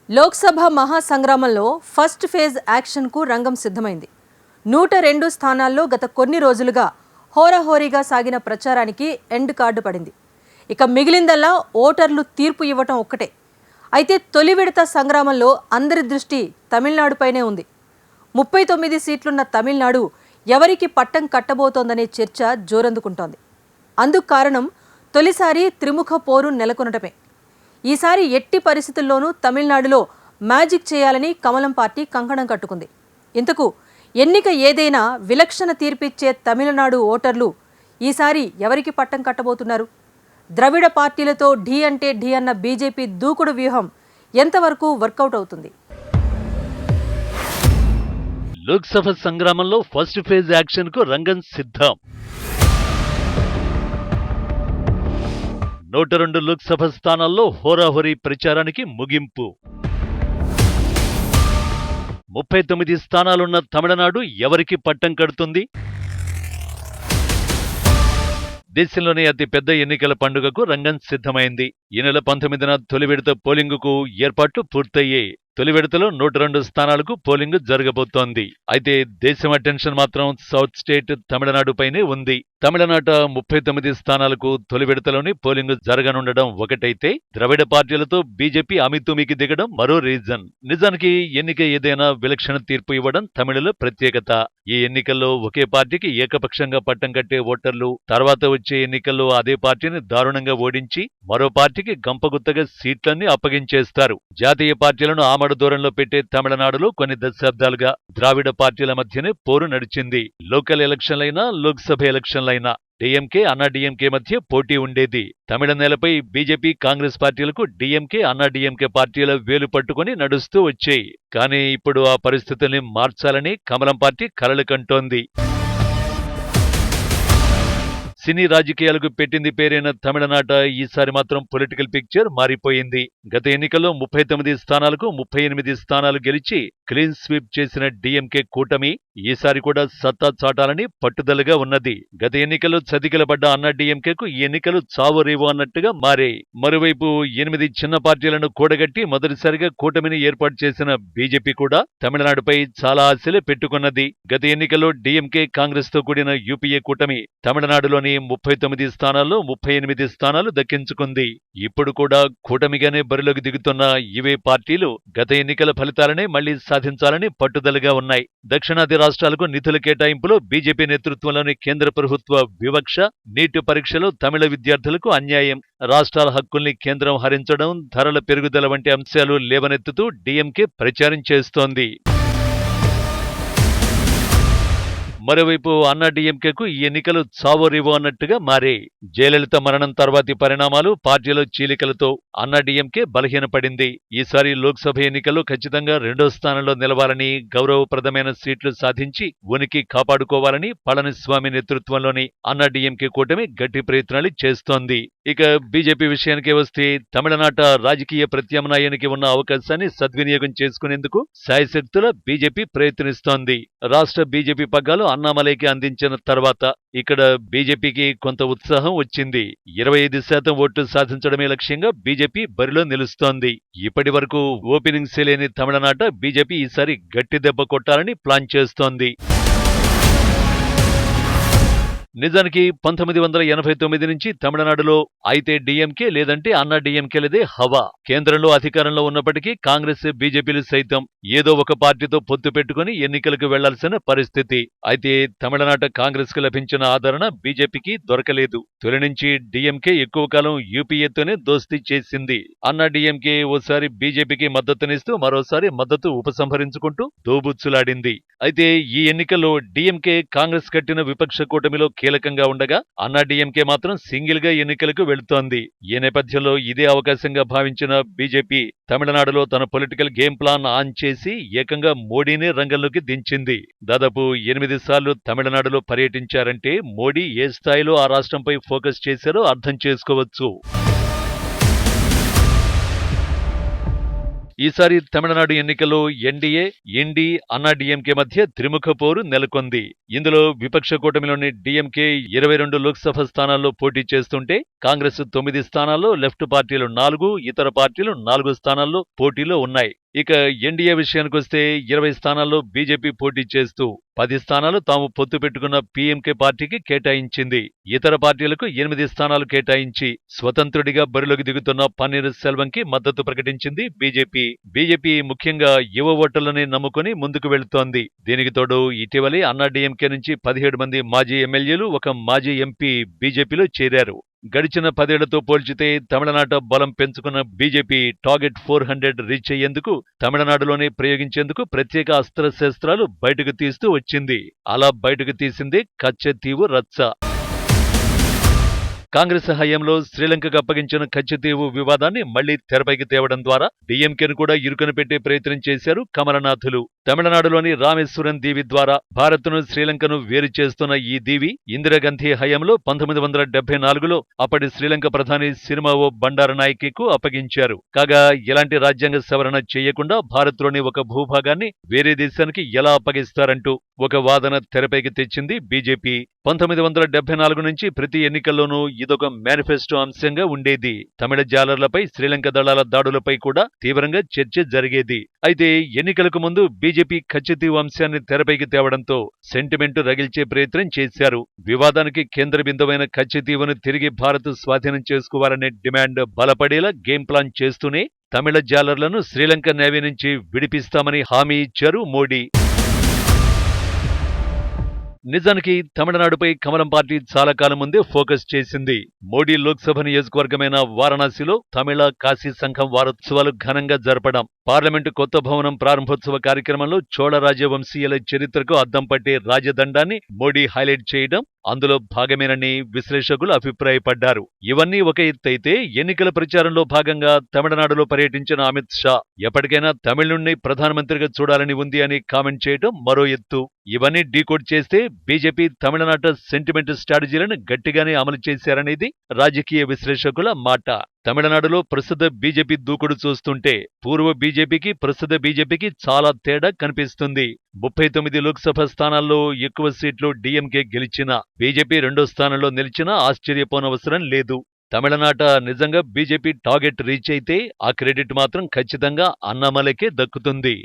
Lok Sabha మహాసంగ్రామంలో first phase యాక్షన్కు రంగం సిద్ధమైంది. 102 స్థానాల్లో గత కొన్ని రోజులుగా హోరాహోరీగా సాగిన ప్రచారానికి ఎండ్ కార్డు పడింది. ఇక మిగిలిందల్లా ఓటర్లు తీర్పు ఇవ్వటం ఒక్కటే. అయితే తొలి విడత సంగ్రామంలో అందరి దృష్టి తమిళనాడుపైనే ఉంది. 39 సీట్లున్న తమిళనాడు ఎవరికి పట్టం కట్టబోతోందనే చర్చ జోరందుకుంటోంది. అందుకు కారణం తొలిసారి త్రిముఖ పోరు నెలకొనటమే. ఈసారి ఎట్టి పరిస్థితుల్లోనూ తమిళనాడులో మ్యాజిక్ చేయాలని కమలం పార్టీ కంకణం కట్టుకుంది. ఇంతకు ఎన్నిక ఏదైనా విలక్షణ తీర్పిచ్చే తమిళనాడు ఓటర్లు ఈసారి ఎవరికి పట్టం కట్టబోతున్నారు? ద్రవిడ పార్టీలతో ఢీ అంటే ఢీ అన్న బీజేపీ దూకుడు వ్యూహం ఎంతవరకు వర్కౌట్ అవుతుంది? లోక్సభ సంగ్రామంలో ఫస్ట్ ఫేజ్ యాక్షన్ కు రంగం సిద్ధం. 102 లోక్సభ స్థానాల్లో హోరాహోరీ ప్రచారానికి ముగింపు. 39 స్థానాలున్న తమిళనాడు ఎవరికి పట్టం కడుతుంది? దేశంలోనే అతిపెద్ద ఎన్నికల పండుగకు రంగం సిద్ధమైంది. ఈ నెల 19న తొలి విడత పోలింగుకు ఏర్పాట్లు పూర్తయ్యాయి. తొలి విడతలో 102 స్థానాలకు పోలింగు జరగబోతోంది. అయితే దేశం అటెన్షన్ మాత్రం సౌత్ స్టేట్ తమిళనాడుపైనే ఉంది. తమిళనాట 39 స్థానాలకు తొలి విడతలోని పోలింగు జరగనుండడం ఒకటైతే, ద్రవిడ పార్టీలతో బీజేపీ అమితుమికి దిగడం మరో రీజన్. నిజానికి ఎన్నిక ఏదైనా విలక్షణ తీర్పు ఇవ్వడం తమిళుల ప్రత్యేకత. ఈ ఎన్నికల్లో ఒకే పార్టీకి ఏకపక్షంగా పట్టం కట్టే ఓటర్లు తర్వాత వచ్చే ఎన్నికల్లో అదే పార్టీని దారుణంగా ఓడించి మరో పార్టీకి గంపగుత్తగా సీట్లన్నీ అప్పగించేస్తారు. జాతీయ పార్టీలను ఆమడు దూరంలో పెట్టే తమిళనాడులో కొన్ని దశాబ్దాలుగా ద్రావిడ పార్టీల మధ్యనే పోరు నడిచింది. లోకల్ ఎలక్షన్లైనా లోక్సభ ఎలక్షన్లైనా డీఎంకే అన్నా డీఎంకే మధ్య పోటీ ఉండేది. తమిళ నేలపై బీజేపీ కాంగ్రెస్ పార్టీలకు డీఎంకే అన్నా డీఎంకే పార్టీల వేలు పట్టుకుని నడుస్తూ వచ్చాయి. కానీ ఇప్పుడు ఆ పరిస్థితుల్ని మార్చాలని కమలం పార్టీ కలలు కంటోంది. సినీ రాజకీయాలకు పెట్టింది పేరైన తమిళనాట ఈసారి మాత్రం పొలిటికల్ పిక్చర్ మారిపోయింది. గత ఎన్నికల్లో 39 స్థానాలకు 38 స్థానాలు గెలిచి క్లీన్ స్వీప్ చేసిన డీఎంకే కూటమి ఈసారి కూడా సత్తా చాటాలని పట్టుదలగా ఉన్నది. గత ఎన్నికల్లో చతికిలబడ్డ అన్నా డీఎంకేకు ఈ ఎన్నికలు చావో రేవో అన్నట్టుగా మారాయి. మరోవైపు 8 చిన్న పార్టీలను కూడగట్టి మొదటిసారిగా కూటమిని ఏర్పాటు చేసిన బీజేపీ కూడా తమిళనాడుపై చాలా ఆశలే పెట్టుకున్నది. గత ఎన్నికల్లో డీఎంకే కాంగ్రెస్ తో కూడిన యూపీఏ కూటమి తమిళనాడులోని 39 స్థానాల్లో 38 స్థానాలు దక్కించుకుంది. ఇప్పుడు కూడా కూటమిగానే బరిలోకి దిగుతున్న ఇవే పార్టీలు గత ఎన్నికల ఫలితాలనే మళ్లీ సాధించాలని పట్టుదలగా ఉన్నాయి. దక్షిణాది రాష్ట్రాలకు నిధుల కేటాయింపులో బీజేపీ నేతృత్వంలోని కేంద్ర ప్రభుత్వ వివక్ష, నీట్ పరీక్షలో తమిళ విద్యార్థులకు అన్యాయం, రాష్ట్రాల హక్కుల్ని కేంద్రం హరించడం, ధరల పెరుగుదల వంటి అంశాలు లేవనెత్తుతూ డీఎంకే ప్రచారం చేస్తోంది. మరోవైపు అన్నా డీఎంకేకు ఈ ఎన్నికలు చావో రేవో అన్నట్టుగా మారాయి. జయలలిత మరణం తర్వాతి పరిణామాలు, పార్టీలో చీలికలతో అన్నా డీఎంకే బలహీనపడింది. ఈసారి లోక్సభ ఎన్నికల్లో ఖచ్చితంగా 2వ స్థానంలో నిలవాలని, గౌరవప్రదమైన సీట్లు సాధించి ఉనికి కాపాడుకోవాలని పళనిస్వామి నేతృత్వంలోని అన్నా డీఎంకే కూటమి గట్టి ప్రయత్నాలు చేస్తోంది. ఇక బీజేపీ విషయానికి వస్తే, తమిళనాట రాజకీయ ప్రత్యామ్నాయానికి ఉన్న అవకాశాన్ని సద్వినియోగం చేసుకునేందుకు శాయశక్తుల బీజేపీ ప్రయత్నిస్తోంది. రాష్ట్ర బీజేపీ పగ్గాలు అన్నామలైకి అందించిన తర్వాత ఇక్కడ బీజేపీకి కొంత ఉత్సాహం వచ్చింది. 25% ఓట్లు సాధించడమే లక్ష్యంగా బీజేపీ బరిలో నిలుస్తోంది. ఇప్పటి వరకు ఓపెనింగ్స్ లేని తమిళనాట బీజేపీ ఈసారి గట్టి దెబ్బ కొట్టాలని ప్లాన్ చేస్తోంది. నిజానికి 1989 నుంచి తమిళనాడులో అయితే డీఎంకే లేదంటే అన్నా డీఎంకేలదే హవా. కేంద్రంలో అధికారంలో ఉన్నప్పటికీ కాంగ్రెస్, బీజేపీలు సైతం ఏదో ఒక పార్టీతో పొత్తు పెట్టుకుని ఎన్నికలకు వెళ్లాల్సిన పరిస్థితి. అయితే తమిళనాట కాంగ్రెస్ కు లభించిన ఆదరణ బీజేపీకి దొరకలేదు. తొలి నుంచి డీఎంకే ఎక్కువ కాలం యూపీఏతోనే దోస్తీ చేసింది. అన్నా డీఎంకే ఓసారి బీజేపీకి మద్దతునిస్తూ మరోసారి మద్దతు ఉపసంహరించుకుంటూ దోబుచ్చులాడింది. అయితే ఈ ఎన్నికల్లో డీఎంకే కాంగ్రెస్ కట్టిన విపక్ష కూటమిలో కీలకంగా ఉండగా అన్నా డీఎంకే మాత్రం సింగిల్ గా ఎన్నికలకు వెళుతోంది. ఈ నేపథ్యంలో ఇదే అవకాశంగా భావించిన బీజేపీ తమిళనాడులో తన పొలిటికల్ గేమ్ ప్లాన్ ఆన్ చేసి ఏకంగా మోడీనే రంగంలోకి దించింది. దాదాపు 8 సార్లు తమిళనాడులో పర్యటించారంటే మోడీ ఏ స్థాయిలో ఆ రాష్ట్రంపై ఫోకస్ చేశారో అర్థం చేసుకోవచ్చు. ఈసారి తమిళనాడు ఎన్నికల్లో ఎన్డీఏ, ఇండి, అన్నా డీఎంకే మధ్య త్రిముఖ పోరు నెలకొంది. ఇందులో విపక్ష కూటమిలోని డీఎంకే 22 లోక్సభ స్థానాల్లో పోటీ చేస్తుంటే కాంగ్రెస్ 9 స్థానాల్లో, లెఫ్ట్ పార్టీలు 4, ఇతర పార్టీలు 4 స్థానాల్లో పోటీలో ఉన్నాయి. ఇక ఎన్డీఏ విషయానికొస్తే 20 స్థానాల్లో బీజేపీ పోటీ చేస్తూ 10 స్థానాలు తాము పొత్తు పెట్టుకున్న పీఎంకే పార్టీకి కేటాయించింది. ఇతర పార్టీలకు 8 స్థానాలు కేటాయించి స్వతంత్రుడిగా బరిలోకి దిగుతున్న పన్నీర్ సెల్వంకి మద్దతు ప్రకటించింది బీజేపీ. బీజేపీ ముఖ్యంగా యువ ఓటర్లని నమ్ముకుని ముందుకు వెళుతోంది. దీనికి తోడు ఇటీవలే అన్నా డీఎంకే నుంచి 17 మంది మాజీ ఎమ్మెల్యేలు, ఒక మాజీ ఎంపీ బీజేపీలో చేరారు. గడిచిన 10 ఏళ్లతో పోల్చితే తమిళనాట బలం పెంచుకున్న బీజేపీ టార్గెట్ 400 రీచ్ అయ్యేందుకు తమిళనాడులోనే ప్రయోగించేందుకు ప్రత్యేక అస్త్రశస్త్రాలు బయటకు తీస్తూ వచ్చింది. అలా బయటకు తీసిందే కచ్చెతీవు రచ్చ. కాంగ్రెస్ హయాంలో శ్రీలంకకు అప్పగించిన కచ్చెతీవు వివాదాన్ని మళ్లీ తెరపైకి తేవడం ద్వారా డీఎంకేను కూడా ఇరుకున పెట్టే ప్రయత్నం చేశారు కమలనాథులు. తమిళనాడులోని రామేశ్వరం దీవి ద్వారా భారత్ను, శ్రీలంకను వేరు చేస్తున్న ఈ దీవి ఇందిరాగాంధీ హయాంలో 1974లో అప్పటి శ్రీలంక ప్రధాని సిరిమావో బండారనాయకెకు అప్పగించారు. కాగా ఎలాంటి రాజ్యాంగ సవరణ చేయకుండా భారత్లోని ఒక భూభాగాన్ని వేరే దేశానికి ఎలా అప్పగిస్తారంటూ ఒక వాదన తెరపైకి తెచ్చింది బీజేపీ. 1974 నుంచి ప్రతి ఎన్నికల్లోనూ ఇదొక మేనిఫెస్టో అంశంగా ఉండేది. తమిళ జాలర్లపై, శ్రీలంక దళాల దాడులపై కూడా తీవ్రంగా చర్చ జరిగేది. అయితే ఎన్నికలకు ముందు బీజేపీ కచ్చెతీవు అంశాన్ని తెరపైకి తేవడంతో సెంటిమెంటు రగిల్చే ప్రయత్నం చేశారు. వివాదానికి కేంద్ర బిందువైన కచ్చెతీవును తిరిగి భారత్ స్వాధీనం చేసుకోవాలనే డిమాండ్ బలపడేలా గేమ్ ప్లాన్ చేస్తూనే తమిళ జాలర్లను శ్రీలంక నేవీ నుంచి విడిపిస్తామని హామీ ఇచ్చారు మోడీ. నిజానికి తమిళనాడుపై కమలం పార్టీ చాలా కాలం ముందే ఫోకస్ చేసింది. మోడీ లోక్సభ నియోజకవర్గమైన వారణాసిలో తమిళ కాశీ సంఘం వారోత్సవాలు ఘనంగా జరపడం, పార్లమెంటు కొత్త భవనం ప్రారంభోత్సవ కార్యక్రమంలో చోళ రాజవంశీయుల చరిత్రకు అద్దం పట్టే రాజదండాన్ని మోడీ హైలైట్ చేయడం అందులో భాగమేనని విశ్లేషకులు అభిప్రాయపడ్డారు. ఇవన్నీ ఒక ఎత్తైతే ఎన్నికల ప్రచారంలో భాగంగా తమిళనాడులో పర్యటించిన అమిత్ షా ఎప్పటికైనా తమిళుణ్ణి ప్రధానమంత్రిగా చూడాలని ఉంది అని కామెంట్ చేయడం మరో ఎత్తు. ఇవన్నీ డీకోడ్ చేస్తే బీజేపీ తమిళనాట సెంటిమెంట్ స్ట్రాటజీలను గట్టిగానే అమలు చేశారనేది రాజకీయ విశ్లేషకుల మాట. తమిళనాడులో ప్రస్తుత బీజేపీ దూకుడు చూస్తుంటే పూర్వ బీజేపీకి, ప్రస్తుత బీజేపీకి చాలా తేడా కనిపిస్తుంది. 39 లోక్సభ స్థానాల్లో ఎక్కువ సీట్లు డీఎంకే గెలిచినా, బీజేపీ 2వ స్థానంలో నిలిచినా ఆశ్చర్యపోనవసరం లేదు. తమిళనాట నిజంగా బీజేపీ టార్గెట్ రీచ్ అయితే ఆ క్రెడిట్ మాత్రం ఖచ్చితంగా అన్నామలైకే దక్కుతుంది.